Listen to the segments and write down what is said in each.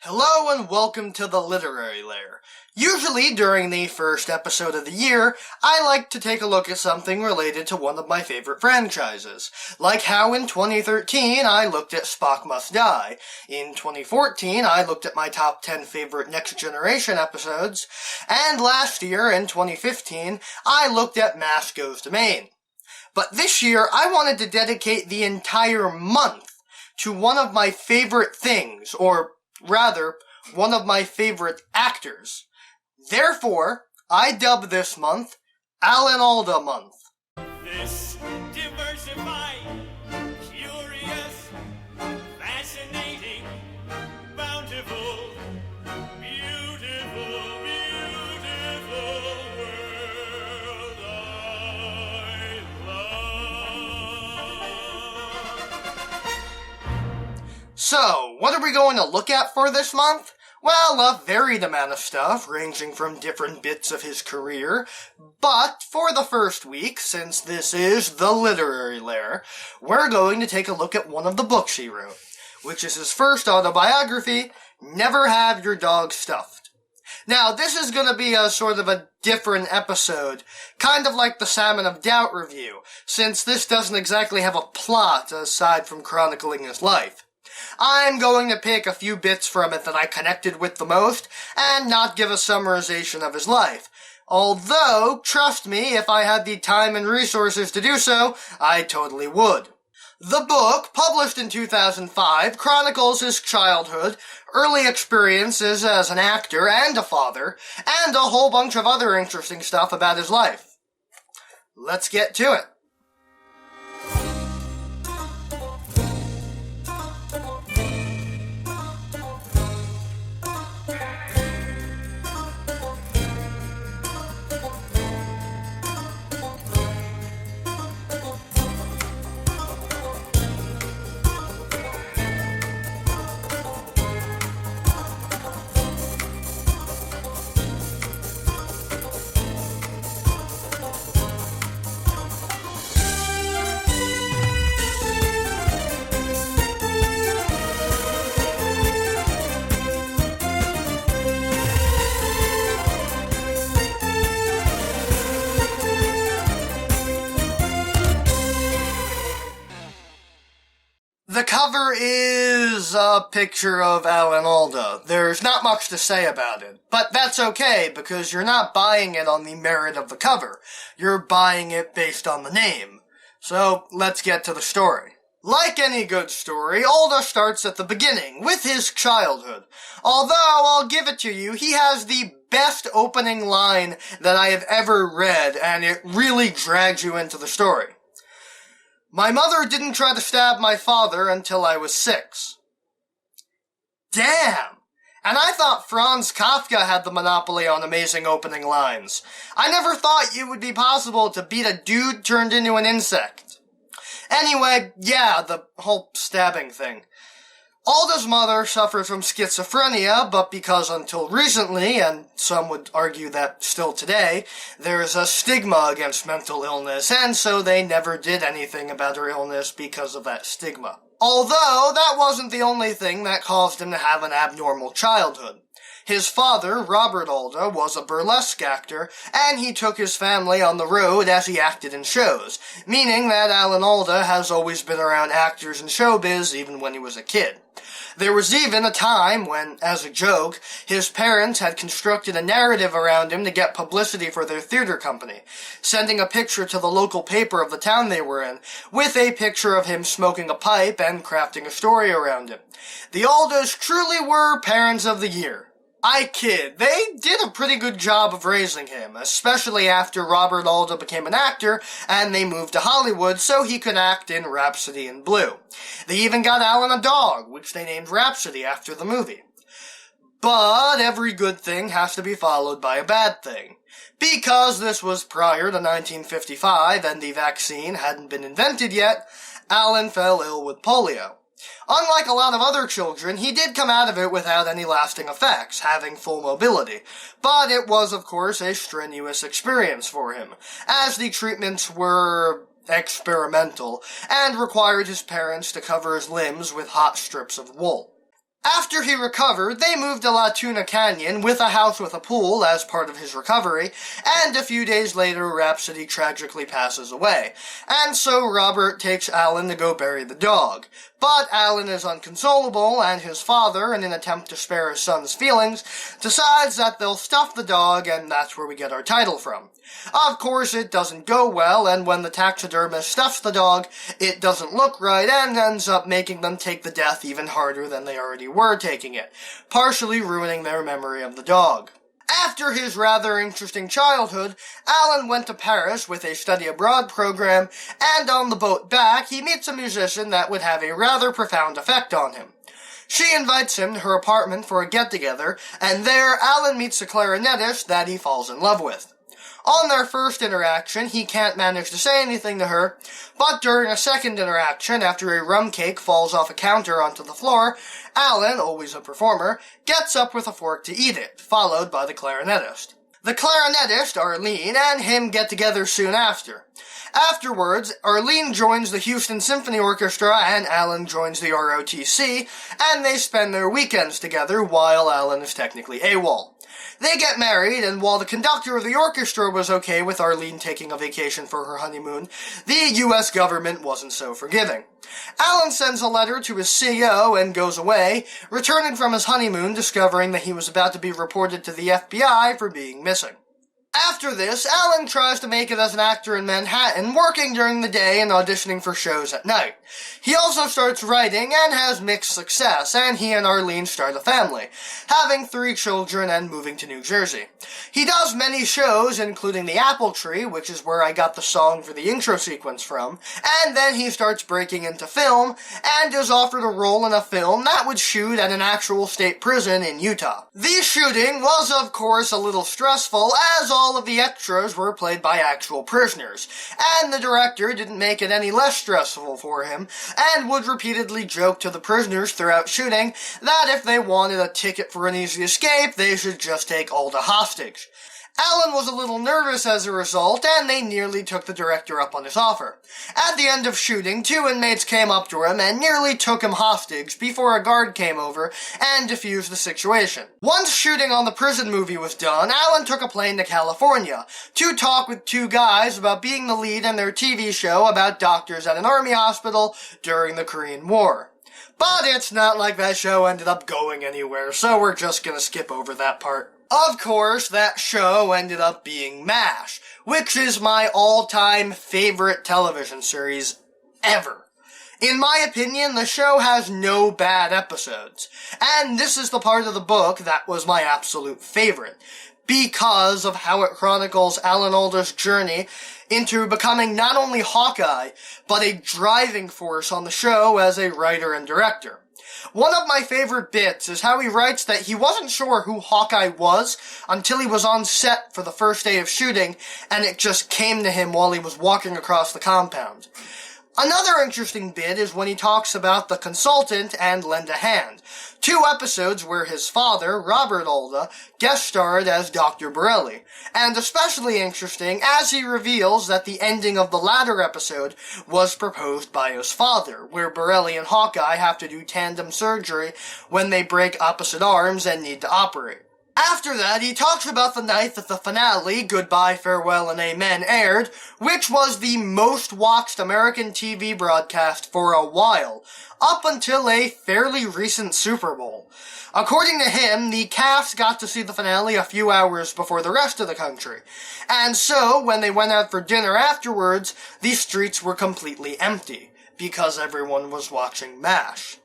Hello and welcome to the Literary Lair. Usually during the first episode of the year, I like to take a look at something related to one of my favorite franchises. Like how in 2013 I looked at Spock Must Die. In 2014 I looked at my top 10 favorite Next Generation episodes. And last year, in 2015, I looked at Mass Goes to Maine. But this year I wanted to dedicate the entire month to one of my favorite things, or rather, one of my favorite actors. Therefore, I dub this month Alan Alda Month. This diversified, curious, fascinating, bountiful, beautiful, beautiful world I love. So, what are we going to look at for this month? Well, a varied amount of stuff, ranging from different bits of his career. But for the first week, since this is the Literary Lair, we're going to take a look at one of the books he wrote, which is his first autobiography, Never Have Your Dog Stuffed. Now, this is going to be a sort of a different episode, kind of like the Salmon of Doubt review, since this doesn't exactly have a plot aside from chronicling his life. I'm going to pick a few bits from it that I connected with the most, and not give a summarization of his life. Although, trust me, if I had the time and resources to do so, I totally would. The book, published in 2005, chronicles his childhood, early experiences as an actor and a father, and a whole bunch of other interesting stuff about his life. Let's get to it. The cover is a picture of Alan Alda. There's not much to say about it, but that's okay because you're not buying it on the merit of the cover. You're buying it based on the name. So let's get to the story. Like any good story, Alda starts at the beginning, with his childhood. Although, I'll give it to you, he has the best opening line that I have ever read, and it really drags you into the story. My mother didn't try to stab my father until I was 6. Damn! And I thought Franz Kafka had the monopoly on amazing opening lines. I never thought it would be possible to beat a dude turned into an insect. Anyway, yeah, the whole stabbing thing. Alda's mother suffers from schizophrenia, but because until recently, and some would argue that still today, there's a stigma against mental illness, and so they never did anything about her illness because of that stigma. Although, that wasn't the only thing that caused him to have an abnormal childhood. His father, Robert Alda, was a burlesque actor, and he took his family on the road as he acted in shows, meaning that Alan Alda has always been around actors and showbiz even when he was a kid. There was even a time when, as a joke, his parents had constructed a narrative around him to get publicity for their theater company, sending a picture to the local paper of the town they were in, with a picture of him smoking a pipe and crafting a story around him. The Aldas truly were parents of the year. I kid. They did a pretty good job of raising him, especially after Robert Alda became an actor and they moved to Hollywood so he could act in Rhapsody and Blue. They even got Alan a dog, which they named Rhapsody after the movie. But every good thing has to be followed by a bad thing. Because this was prior to 1955 and the vaccine hadn't been invented yet, Alan fell ill with polio. Unlike a lot of other children, he did come out of it without any lasting effects, having full mobility. But it was, of course, a strenuous experience for him, as the treatments were experimental, and required his parents to cover his limbs with hot strips of wool. After he recovered, they moved to La Tuna Canyon with a house with a pool as part of his recovery, and a few days later, Rhapsody tragically passes away. And so Robert takes Alan to go bury the dog. But Alan is inconsolable, and his father, in an attempt to spare his son's feelings, decides that they'll stuff the dog, and that's where we get our title from. Of course, it doesn't go well, and when the taxidermist stuffs the dog, it doesn't look right, and ends up making them take the death even harder than they already were taking it, partially ruining their memory of the dog. After his rather interesting childhood, Alan went to Paris with a study abroad program, and on the boat back, he meets a musician that would have a rather profound effect on him. She invites him to her apartment for a get-together, and there Alan meets a clarinetist that he falls in love with. On their first interaction, he can't manage to say anything to her, but during a second interaction, after a rum cake falls off a counter onto the floor, Alan, always a performer, gets up with a fork to eat it, followed by the clarinetist. The clarinetist, Arlene, and him get together soon after. Afterwards, Arlene joins the Houston Symphony Orchestra and Alan joins the ROTC, and they spend their weekends together while Alan is technically AWOL. They get married, and while the conductor of the orchestra was okay with Arlene taking a vacation for her honeymoon, the U.S. government wasn't so forgiving. Alan sends a letter to his CEO and goes away, returning from his honeymoon discovering that he was about to be reported to the FBI for being missing. After this, Alan tries to make it as an actor in Manhattan, working during the day and auditioning for shows at night. He also starts writing and has mixed success, and he and Arlene start a family, having 3 children and moving to New Jersey. He does many shows, including The Apple Tree, which is where I got the song for the intro sequence from, and then he starts breaking into film, and is offered a role in a film that would shoot at an actual state prison in Utah. The shooting was, of course, a little stressful, as all of the extras were played by actual prisoners, and the director didn't make it any less stressful for him, and would repeatedly joke to the prisoners throughout shooting that if they wanted a ticket for an easy escape, they should just take Alda hostage. Alan was a little nervous as a result, and they nearly took the director up on his offer. At the end of shooting, 2 inmates came up to him and nearly took him hostage before a guard came over and defused the situation. Once shooting on the prison movie was done, Alan took a plane to California to talk with 2 guys about being the lead in their TV show about doctors at an army hospital during the Korean War. But it's not like that show ended up going anywhere, so we're just gonna skip over that part. Of course, that show ended up being MASH, which is my all-time favorite television series ever. In my opinion, the show has no bad episodes, and this is the part of the book that was my absolute favorite, because of how it chronicles Alan Alda's journey into becoming not only Hawkeye, but a driving force on the show as a writer and director. One of my favorite bits is how he writes that he wasn't sure who Hawkeye was until he was on set for the first day of shooting, and it just came to him while he was walking across the compound. Another interesting bit is when he talks about The Consultant and Lend a Hand, 2 episodes where his father, Robert Alda, guest starred as Dr. Borelli, and especially interesting as he reveals that the ending of the latter episode was proposed by his father, where Borelli and Hawkeye have to do tandem surgery when they break opposite arms and need to operate. After that, he talks about the night that the finale, Goodbye, Farewell, and Amen, aired, which was the most watched American TV broadcast for a while, up until a fairly recent Super Bowl. According to him, the cast got to see the finale a few hours before the rest of the country, and so, when they went out for dinner afterwards, the streets were completely empty, because everyone was watching MASH.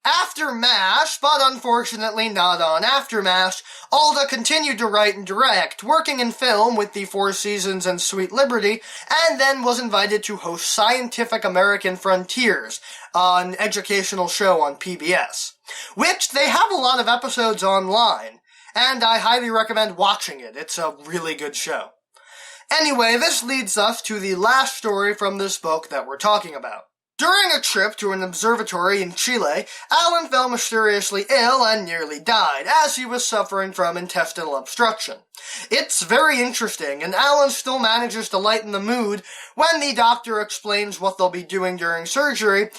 After MASH, but unfortunately not on After MASH, Alda continued to write and direct, working in film with The Four Seasons and Sweet Liberty, and then was invited to host Scientific American Frontiers, an educational show on PBS, which they have a lot of episodes online, and I highly recommend watching it. It's a really good show. Anyway, this leads us to the last story from this book that we're talking about. During a trip to an observatory in Chile, Alan fell mysteriously ill and nearly died, as he was suffering from intestinal obstruction. It's very interesting, and Alan still manages to lighten the mood when the doctor explains what they'll be doing during surgery,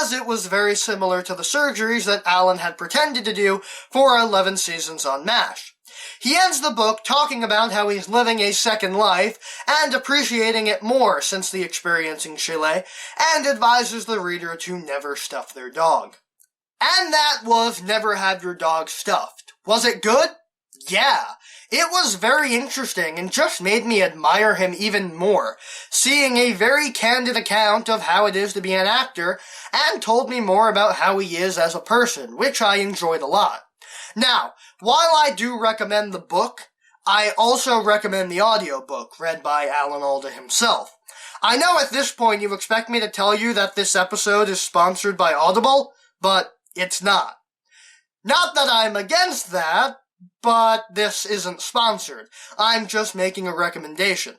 as it was very similar to the surgeries that Alan had pretended to do for 11 seasons on MASH. He ends the book talking about how he's living a second life and appreciating it more since the experience in Chile, and advises the reader to never stuff their dog. And that was Never Have Your Dog Stuffed. Was it good? Yeah. It was very interesting and just made me admire him even more, seeing a very candid account of how it is to be an actor, and told me more about how he is as a person, which I enjoyed a lot. Now, while I do recommend the book, I also recommend the audiobook, read by Alan Alda himself. I know at this point you expect me to tell you that this episode is sponsored by Audible, but it's not. Not that I'm against that, but this isn't sponsored. I'm just making a recommendation.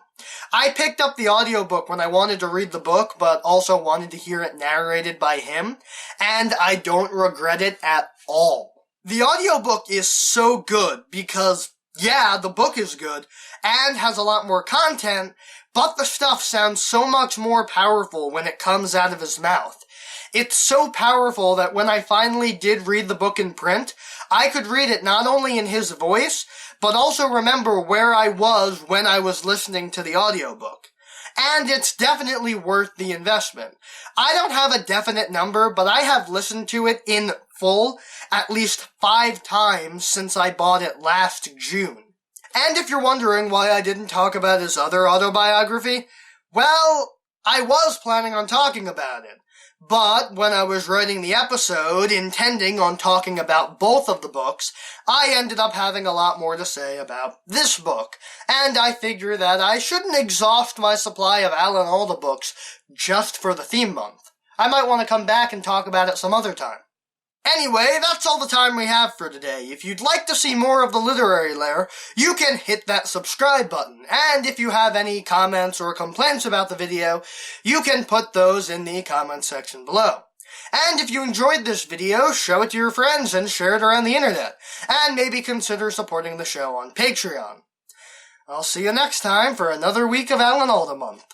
I picked up the audiobook when I wanted to read the book, but also wanted to hear it narrated by him, and I don't regret it at all. The audiobook is so good because, yeah, the book is good and has a lot more content, but the stuff sounds so much more powerful when it comes out of his mouth. It's so powerful that when I finally did read the book in print, I could read it not only in his voice, but also remember where I was when I was listening to the audiobook. And it's definitely worth the investment. I don't have a definite number, but I have listened to it in full at least 5 times since I bought it last June. And if you're wondering why I didn't talk about his other autobiography, well, I was planning on talking about it. But when I was writing the episode, intending on talking about both of the books, I ended up having a lot more to say about this book, and I figure that I shouldn't exhaust my supply of Alan Alda books just for the theme month. I might want to come back and talk about it some other time. Anyway, that's all the time we have for today. If you'd like to see more of the Literary Lair, you can hit that subscribe button, and if you have any comments or complaints about the video, you can put those in the comment section below. And if you enjoyed this video, show it to your friends and share it around the internet, and maybe consider supporting the show on Patreon. I'll see you next time for another week of Alan Alda Month.